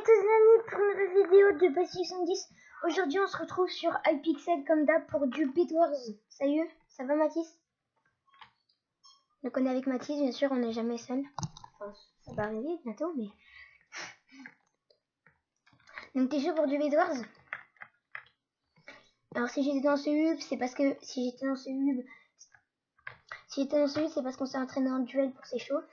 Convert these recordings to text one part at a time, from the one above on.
tous les amis pour une nouvelle vidéo de Base 70. Aujourd'hui on se retrouve sur Hypixel comme d'hab pour du Bed Wars. Salut, ça va Mathis? Donc on est avec Mathis, bien sûr on n'est jamais seul. Enfin, ça va arriver bientôt mais... Donc t'es chaud pour du Bed Wars? Alors si j'étais dans ce hub, c'est parce que... Si j'étais dans ce hub, c'est parce qu'on s'est entraîné en duel pour s'échauffer.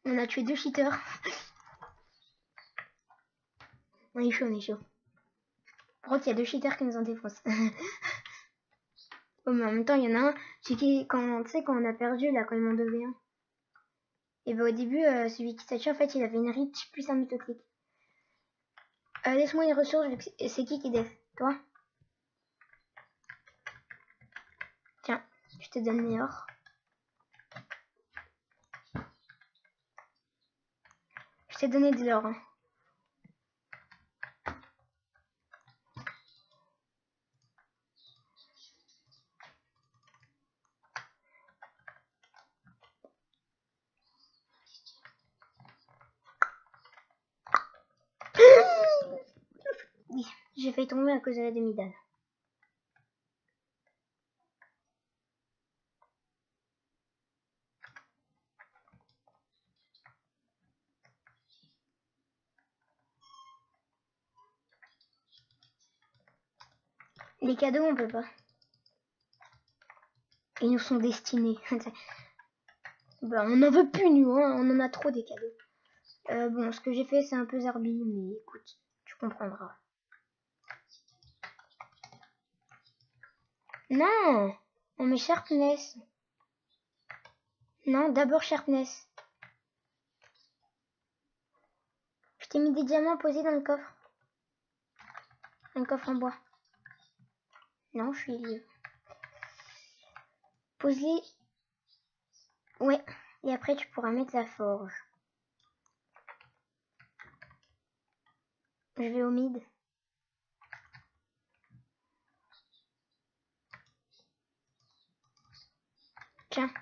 On a tué 2 cheaters. On est chaud, on est chaud. Par contre, il y a 2 cheaters qui nous en défoncent. Oh, mais en même temps, il y en a un. Quand, tu sais, quand on a perdu, là, quand ils m'ont 2v1. Et ben au début, celui qui s'est tué, en fait, il avait une reach plus un autoclic. Laisse-moi une ressource, c'est qui def? Toi? Tiens, je te donne les ors. Je t'ai donné de l'or. Hein. Oui, j'ai failli tomber à cause de la demi-dalle. Les cadeaux, on peut pas. Ils nous sont destinés. Bah, on n'en veut plus, nous, hein. On en a trop des cadeaux. Bon, ce que j'ai fait, c'est un peu zarbi, mais écoute, tu comprendras. Non, on met sharpness. Non, d'abord sharpness. Je t'ai mis des diamants posés dans le coffre. Un coffre en bois. Non, je suis vieux. Pose-les. Ouais. Et après, tu pourras mettre la forge. Je vais au mid. Tiens.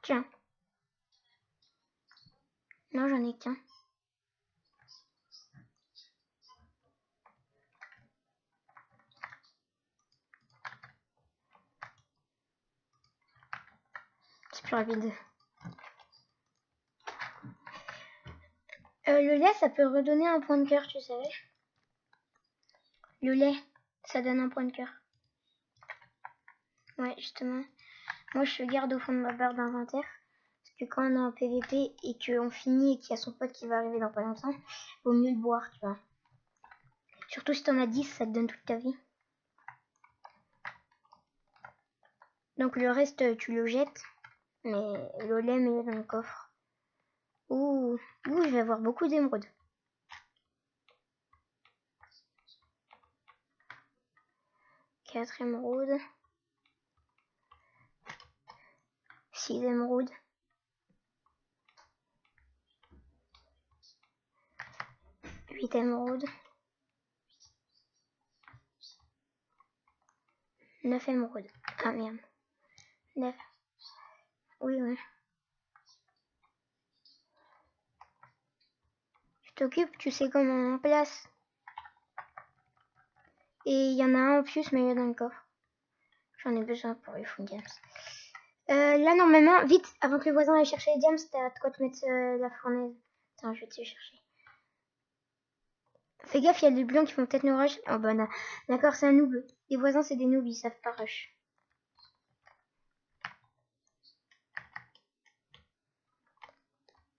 Tiens. Non, j'en ai qu'un. C'est plus rapide. Le lait, ça peut redonner un point de cœur, tu savais? Le lait, ça donne un point de cœur. Ouais, justement. Moi, je le garde au fond de ma barre d'inventaire. Parce que quand on est en PVP et qu'on finit et qu'il y a son pote qui va arriver dans pas longtemps, vaut mieux le boire, tu vois. Surtout si t'en as 10, ça te donne toute ta vie. Donc le reste, tu le jettes. Mais le lait, mets-le dans le coffre. Ouh, je vais avoir beaucoup d'émeraudes. 4 émeraudes. 6 émeraudes. 8 émeraudes. 9 émeraudes. Ah merde. 9. Oui. Je t'occupe, tu sais comment on place. Et il y en a un en plus, mais il est dans le coffre. J'en ai besoin pour les full diams. Là, normalement, vite, avant que le voisin aille chercher les diams, t'as de quoi te mettre la fournaise. Attends, je vais te chercher. Fais gaffe, il y a des blancs qui font peut-être nos rush. Oh bah non. D'accord, c'est un noob. Les voisins, c'est des noobs, ils savent pas rush.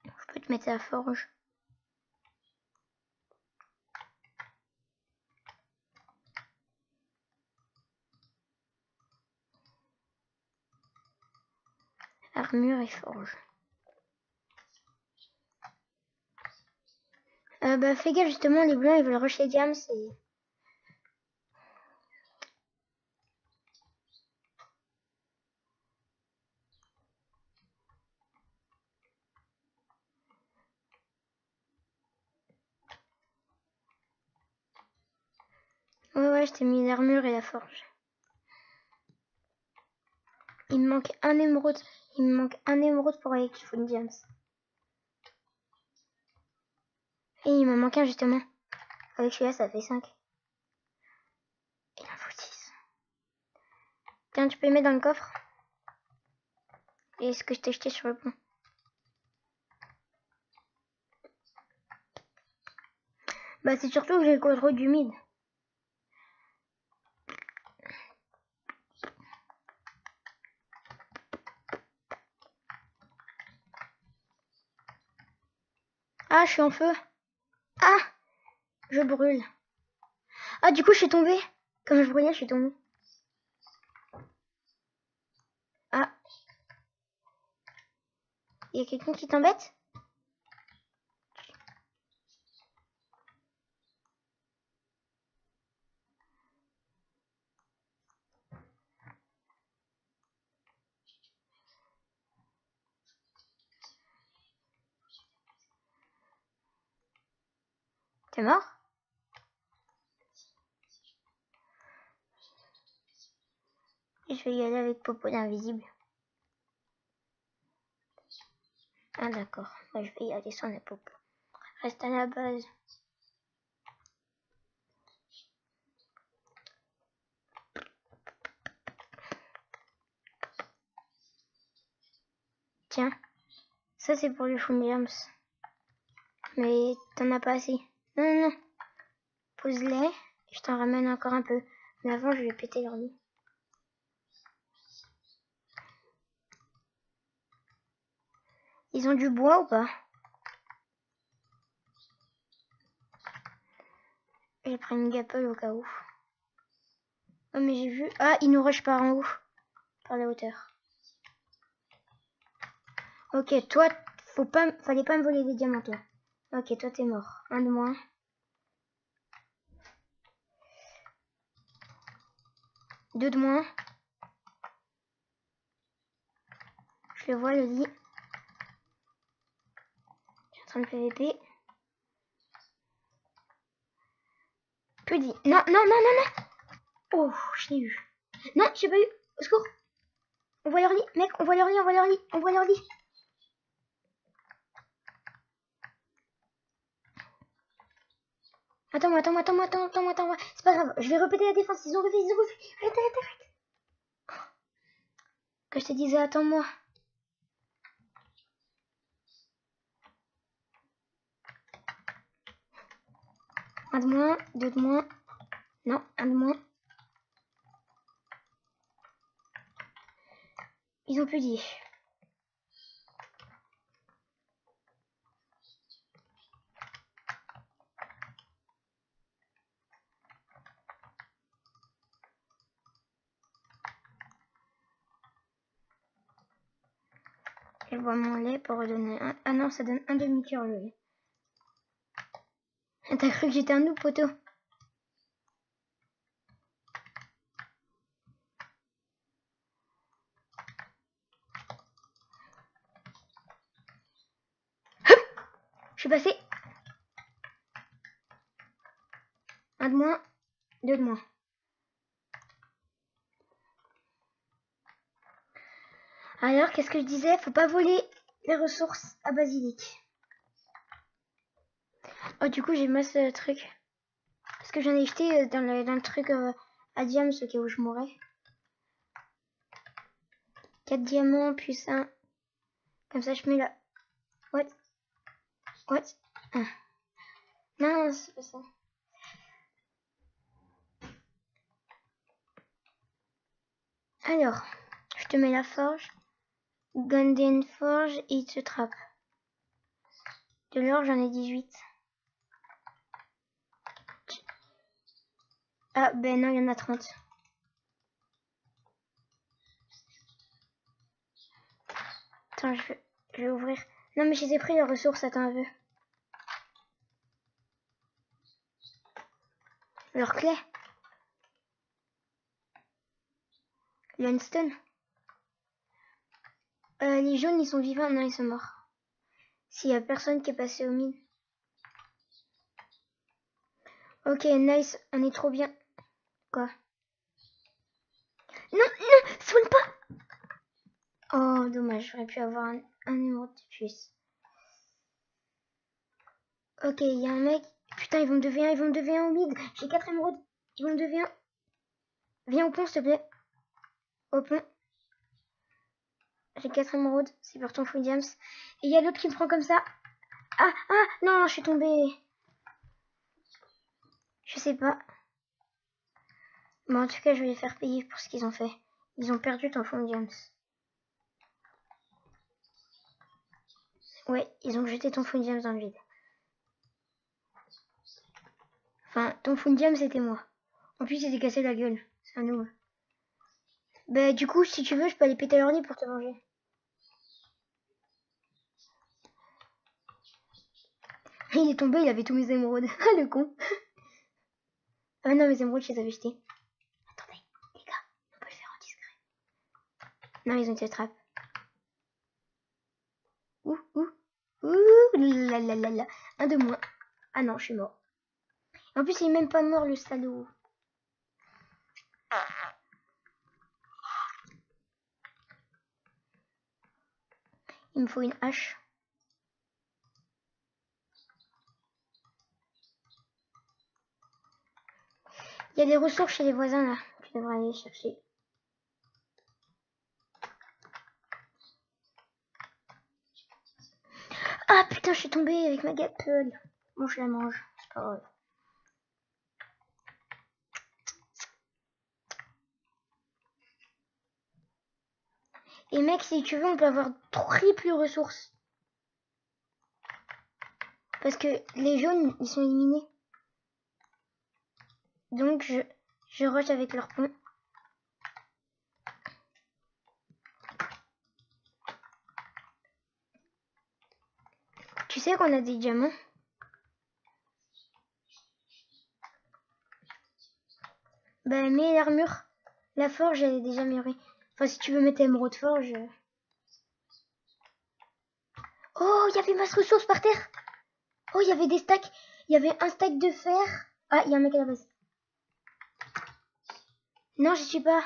Je peux te mettre la forge. Armure et forge. Bah fais gaffe, justement, les blancs, ils veulent rush les diams et... Ouais, je t'ai mis l'armure et la forge. Il me manque un émeraude. Il me manque un émeraude pour aller avec James. Et il m'en manque un justement. Avec celui-là, ça fait 5. Il en faut 6. Tiens, tu peux les mettre dans le coffre. Et ce que je t'ai jeté sur le pont. Bah, c'est surtout que j'ai le contrôle du mid. Ah, je suis en feu. Ah, je brûle. Ah, du coup, je suis tombée. Comme je brûlais, je suis tombée. Ah. Il y a quelqu'un qui t'embête? T'es mort? Et je vais y aller avec Popo l'invisible. Ah, d'accord. Moi, je vais y aller sans la Popo. Reste à la base. Tiens. Ça, c'est pour le James. Mais t'en as pas assez. Non, non, non. Pose-les. Je t'en ramène encore un peu. Mais avant, je vais péter leur lit. Ils ont du bois ou pas? J'ai pris une gapole au cas où. Oh, mais j'ai vu... Ah, ils nous rushent par en haut. Par la hauteur. Ok, toi, fallait pas me voler des diamants, toi. Ok, toi, t'es mort. Un de moins. Deux de moins. Je le vois, le lit. Je suis en train de PVP. Plus dit. Non, non, non, non, non. Oh, je l'ai eu. Non, j'ai pas eu. Au secours. On voit leur lit, mec. On voit leur lit, on voit leur lit. On voit leur lit. Attends-moi, attends-moi, attends-moi, attends-moi, attends-moi. C'est pas grave. Je vais répéter la défense. Ils ont refait, ils ont refait. Arrête, arrête, arrête. Que je te disais, attends-moi. Un de moins, deux de moins. Non, un de moins. Ils ont plus dit. Je bois mon lait pour redonner un. Ah non, ça donne un demi-cœur le lait. T'as cru que j'étais un noob, poteau? Hop, je suis passé. Un de moins, deux de moins. Alors, qu'est-ce que je disais? Faut pas voler les ressources à basilic. Oh, du coup, j'ai masse truc. Parce que j'en ai jeté dans le truc à diamants, ce cas où je mourrais. 4 diamants plus 1. Comme ça, je mets là. What? What? Ah. Non, c'est pas ça. Alors, je te mets la forge. Golden forge, il se trappe. De l'or, j'en ai 18. Ah, ben non, il y en a 30. Attends, je vais ouvrir. Non, mais je les ai pris les ressources, attends un peu. Leur clé. Lundstone. Les jaunes, ils sont vivants. Non, ils sont morts. S'il y a personne qui est passé au mine. Ok, nice. On est trop bien. Quoi? Non, non, soigne pas. Oh, dommage, j'aurais pu avoir un numéro de plus. Ok, il y a un mec. Putain, ils vont me 2v1, ils vont me 2v1 au mid. J'ai 4 émeraudes. Ils vont me 2v1. Viens au pont, s'il te plaît. Au pont. J'ai 4 émeraudes. C'est pour ton Full Diams. Et il y a l'autre qui me prend comme ça. Ah, ah, non, je suis tombée. Je sais pas. Bon, en tout cas, je vais les faire payer pour ce qu'ils ont fait. Ils ont perdu ton Full Diams. Ouais, ils ont jeté ton Full Diams dans le vide. Enfin, ton Full Diams, c'était moi. En plus, il s'est cassé la gueule. C'est un noob. Bah, du coup, si tu veux, je peux aller péter leur nid pour te manger. Il est tombé, il avait tous mes émeraudes. Ah, le con. Ah non, mes émeraudes, je les avais jetées. Attendez, les gars, on peut le faire en discret. Non, ils ont été trap. Ouh, ouh, ouh, là, là, là, là. Un de moins. Ah non, je suis mort. En plus, il est même pas mort, le salaud. Il me faut une hache. Il y a des ressources chez les voisins, là. Tu devrais aller chercher. Ah, putain, je suis tombée avec ma gapple. Bon, je la mange. C'est pas grave. Et mec, si tu veux, on peut avoir triple ressources. Parce que les jaunes, ils sont éliminés. Donc, je rush avec leur pont. Tu sais qu'on a des diamants? Bah, mets l'armure. La forge, elle est déjà mûrie. Enfin, si tu veux mettre émeraude forge. Oh, il y avait masse ressources par terre. Oh, il y avait des stacks. Il y avait un stack de fer. Ah, il y a un mec à la base. Non, j'y suis pas.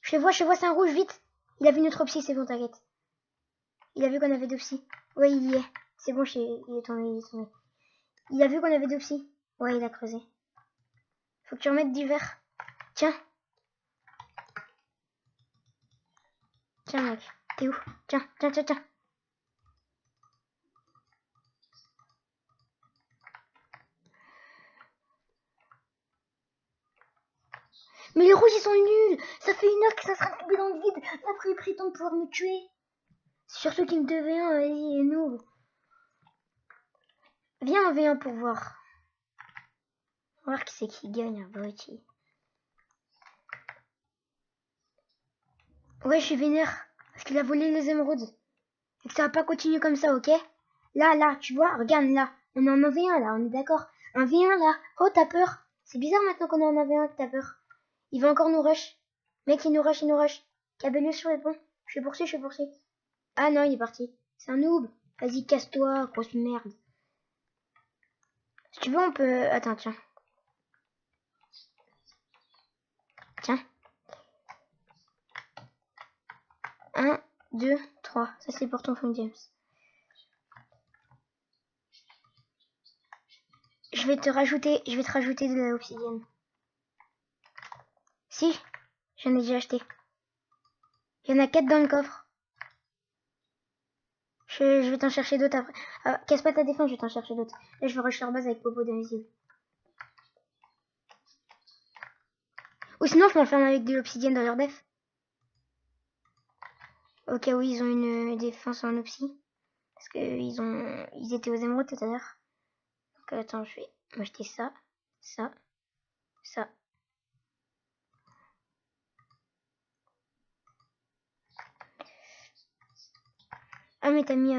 Je le vois, c'est un rouge, vite. Il a vu notre psy, c'est bon, t'inquiète. Il a vu qu'on avait deux psy. Ouais, il y est. C'est bon, il est tombé, il est tombé. Il a vu qu'on avait deux psy. Ouais, il a creusé. Faut que tu remettes du verre. Tiens. Tiens, mec. T'es où? Tiens, tiens, tiens, tiens. Mais les rouges, ils sont nuls. Ça fait une heure que ça sera tombé dans le vide. Après, ils prétendent pouvoir me tuer. Surtout qu'il me devait un, il est noob. Viens en V1 pour voir. On va voir qui c'est qui gagne, abruti. Ouais, je suis vénère. Parce qu'il a volé les émeraudes. Et que ça va pas continuer comme ça, ok? Là, tu vois, regarde là. On est en 1v1 là, on est d'accord. 1v1 là. Oh, t'as peur. C'est bizarre maintenant qu'on est en 1v1 que t'as peur. Il va encore nous rush. Mec, il nous rush, il nous rush. Cabellus sur les ponts. Je suis poursuivi. Ah non, il est parti. C'est un noob. Vas-y, casse-toi, grosse merde. Si tu veux, on peut... Attends, tiens. Tiens. 1, 2, 3. Ça, c'est pour ton Full James. Je vais te rajouter de l'obsidienne. Si, j'en ai déjà acheté. Il y en a 4 dans le coffre. Je vais t'en chercher d'autres après. Ah, casse pas ta défense, je vais t'en chercher d'autres. Là, je vais rush leur base avec Popo d'invisible. Ou sinon, je m'enferme avec de l'obsidienne dans leur def. Au cas où ils ont une défense en obsi. Parce que ils étaient aux émeraudes tout à l'heure. Donc attends, je vais m'acheter ça, ça, ça. Ah mais t'as mis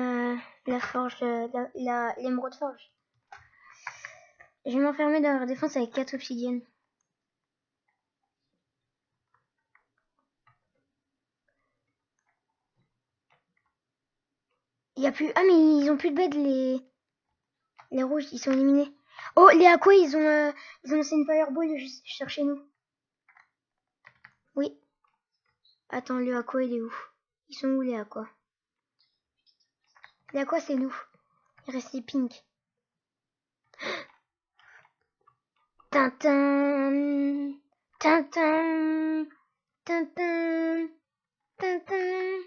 la forge, l'émeraude forge. Je vais m'enfermer dans leur défense avec 4 obsidiennes. Il y a plus... Ah mais ils ont plus de bed les rouges, ils sont éliminés. Oh, les Aqua, ils ont lancé une Fireball sur chez nous. Oui. Attends, le Aqua, il est où? Ils sont où, les Aqua? Les Aqua, c'est nous. Il reste les Pink. Tintin. Tintin. Tintin. Tintin.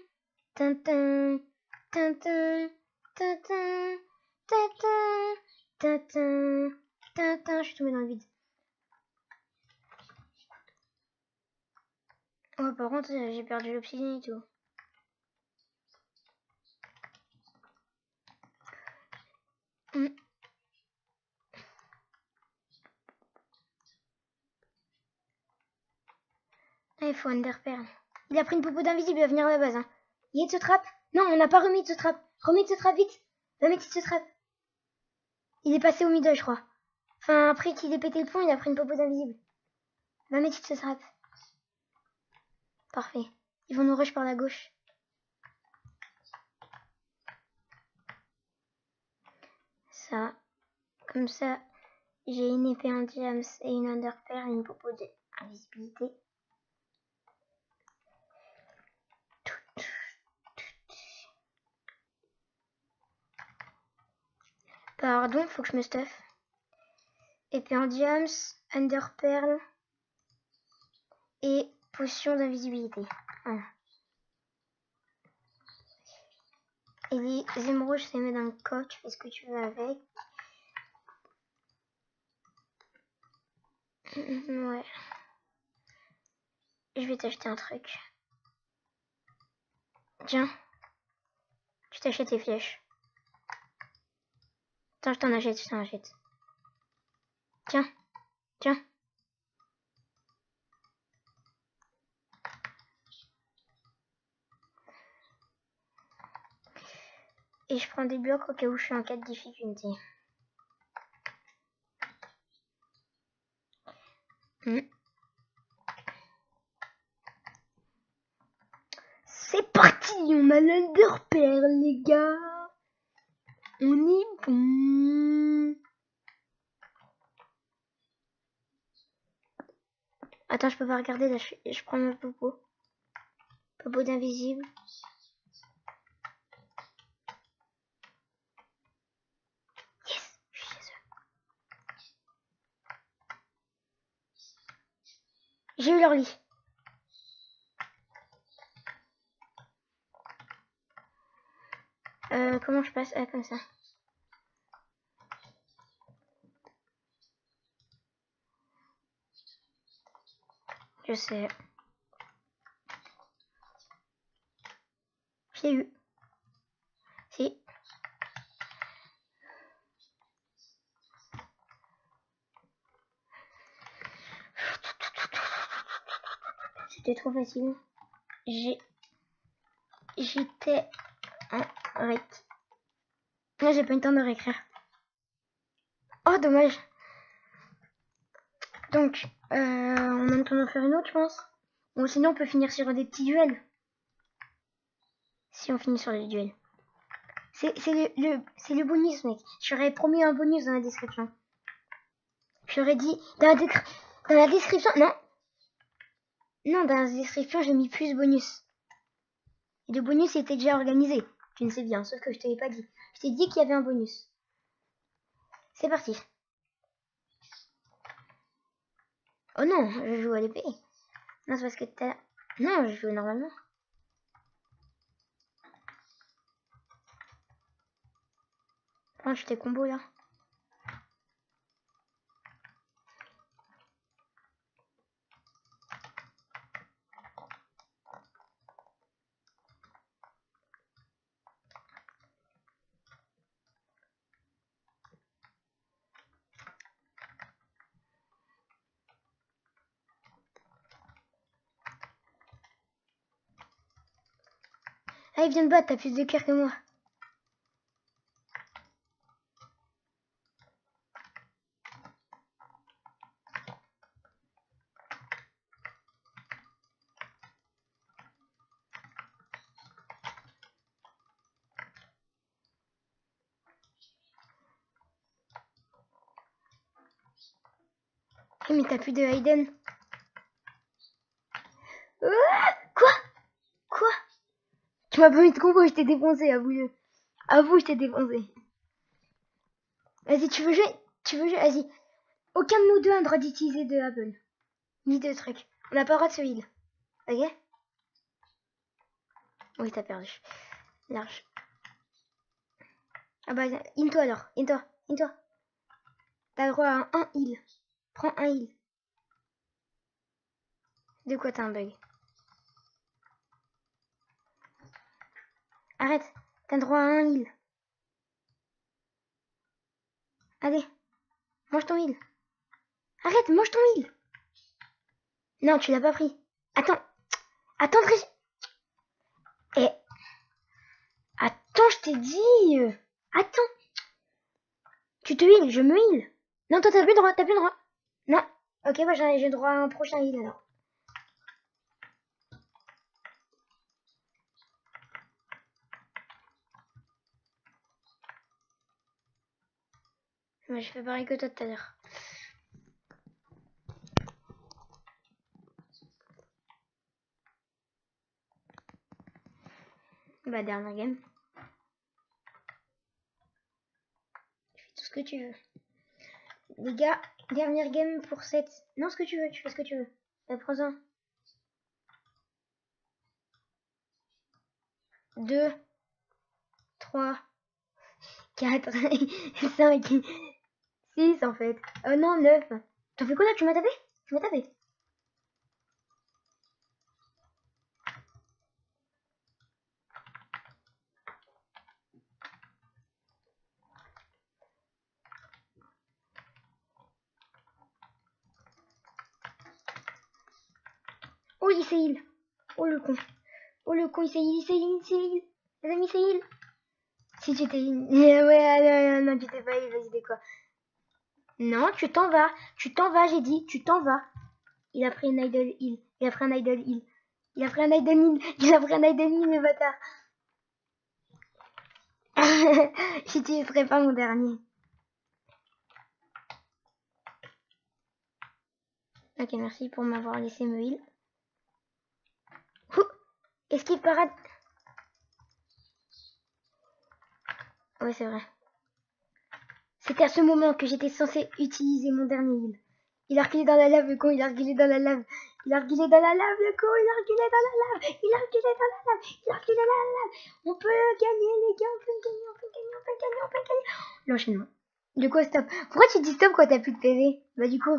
Tintin. Tintin. Tintin. Tintin. Tintin. Tintin. Je suis tombée dans le vide. Oh, par contre, j'ai perdu l'obsidienne et tout. Ah, il faut Underpearl. Il a pris une popo d'invisible, il va venir à la base. Hein. Il est de ce trap. Non, on n'a pas remis de ce trap. Remets de ce trap vite. Va mettre de ce trap. Il est passé au middle, je crois. Enfin, après qu'il ait pété le pont, il a pris une popo d'invisible. Va mettre de ce trap. Parfait. Ils vont nous rush par la gauche. Ça. Comme ça, j'ai une épée en diams et une Underpearl et une popo d'invisibilité. Pardon, faut que je me stuff. Épée en diams, Underpearl et potion d'invisibilité. Voilà. Et les émeraudes, je les mets dans le coffre, tu fais ce que tu veux avec. Ouais. Je vais t'acheter un truc. Tiens. Tu t'achètes tes flèches. Attends, je t'en achète. Tiens. Tiens. Et je prends des blocs au cas où je suis en cas de difficulté. C'est parti, on a l'Underpearl, les gars. On est bon. Attends, je peux pas regarder, là, je prends ma popo. Popo d'invisible. Yes, je suis chez eux. J'ai eu leur lit. Comment je passe? Ah, comme ça. Je sais. J'ai eu. Si. C'était trop facile. J'étais en rec. Là, j'ai pas eu le temps de réécrire. Oh, dommage. Donc, on a le temps d'en faire une autre, je pense. Ou sinon, on peut finir sur des petits duels. Si on finit sur les duels. C'est le bonus, mec. J'aurais promis un bonus dans la description. J'aurais dit... Dans la description... Non. Non, dans la description, j'ai mis plus bonus. Et le bonus était déjà organisé. Tu ne sais bien, sauf que je te l'ai pas dit. Je t'ai dit qu'il y avait un bonus. C'est parti. Oh non, je joue à l'épée. Non, c'est parce que t'as... Non, je joue normalement. Prends, je tes combos là. Ah, il vient de battre, t'as plus de cœur que moi. Mais t'as plus de Hayden. Quoi? Quoi? Tu m'as pas mis de combo, je t'ai défoncé, avoue-le. Avoue, je t'ai défoncé. Vas-y, tu veux jouer? Vas-y. Aucun de nous deux a le droit d'utiliser de Apple. Ni de trucs. On n'a pas le droit de se heal. Ok? Oui, t'as perdu. Large. Ah bah, in-toi alors. In-toi. T'as le droit à un heal. Prends un heal. De quoi t'as un bug? Arrête. T'as le droit à un heal. Allez. Mange ton heal. Arrête, mange ton heal. Non, tu l'as pas pris. Attends. Attends, Eh. Attends, je t'ai dit. Attends. Tu te heal, je me heal. Non, toi, t'as plus le droit, Non. Ok, bah j'ai droit à un prochain heal alors. Moi, je fais pareil que toi tout à l'heure. Bah, dernière game. Tu fais tout ce que tu veux. Les gars, dernière game pour cette... Non, ce que tu veux, tu fais ce que tu veux. Prends-en. 2, 3, 4, 5, 6 en fait. Non, 9. T'en fais quoi là? Tu m'as tapé? Oh, il s'est heal. Oh le con, il s'est heal. Les amis, il s'est heal. Si tu t'es heal. Ouais, non, tu t'es pas heal, vas-y, quoi. Non, tu t'en vas, j'ai dit, tu t'en vas. Il a pris un idle heal. Il a pris un idle heal, le bâtard. J'utiliserai pas mon dernier. Ok, merci pour m'avoir laissé me heal. Esquive parade. Ouais, c'est vrai. C'était à ce moment que j'étais censé utiliser mon dernier heal. Il a reculé dans la lave, le con, le con, il a reculé dans la lave. On peut gagner, les gars, on peut gagner. L'enchaînement. Du coup, stop. Pourquoi tu dis stop quand t'as plus de PV? Bah, du coup,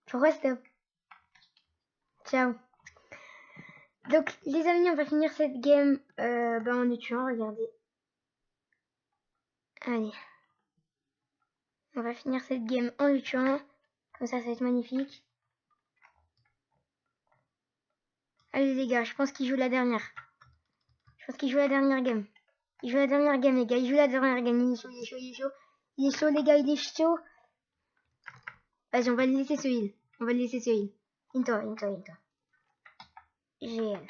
pourquoi stop? Ciao. Donc, les amis, on va finir cette game en le tuant, regardez. Allez. On va finir cette game en le tuant. Comme ça va être magnifique. Allez les gars, je pense qu'il joue la dernière. Game. Il joue la dernière game les gars, il est chaud. Il est chaud les gars, il est chaud. Vas-y, on va le laisser ce heal. Into. GL.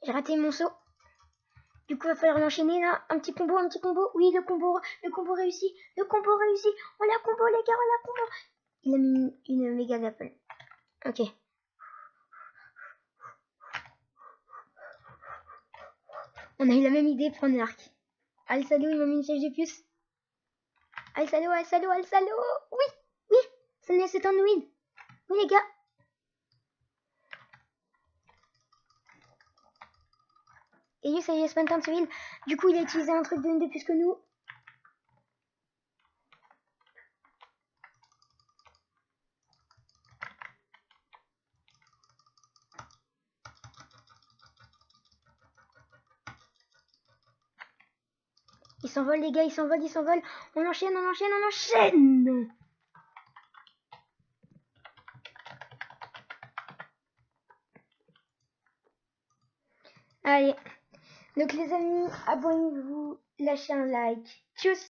J'ai raté mon saut. Du coup, il va falloir l'enchaîner là. Un petit combo. Oui, le combo réussi. On l'a combo les gars, Il a mis une méga d'apple. Ok. On a eu la même idée, prendre l'arc. Al Salo, il m'a mis une flèche de plus. Al Salo. Oui. C'est un win. Oui, les gars. Et lui, ça y est, Spantan de win. Du coup, il a utilisé un truc de une de plus que nous. Il s'envole, les gars, il s'envole. On enchaîne. Allez. Donc, les amis, abonnez-vous, lâchez un like. Tchuss.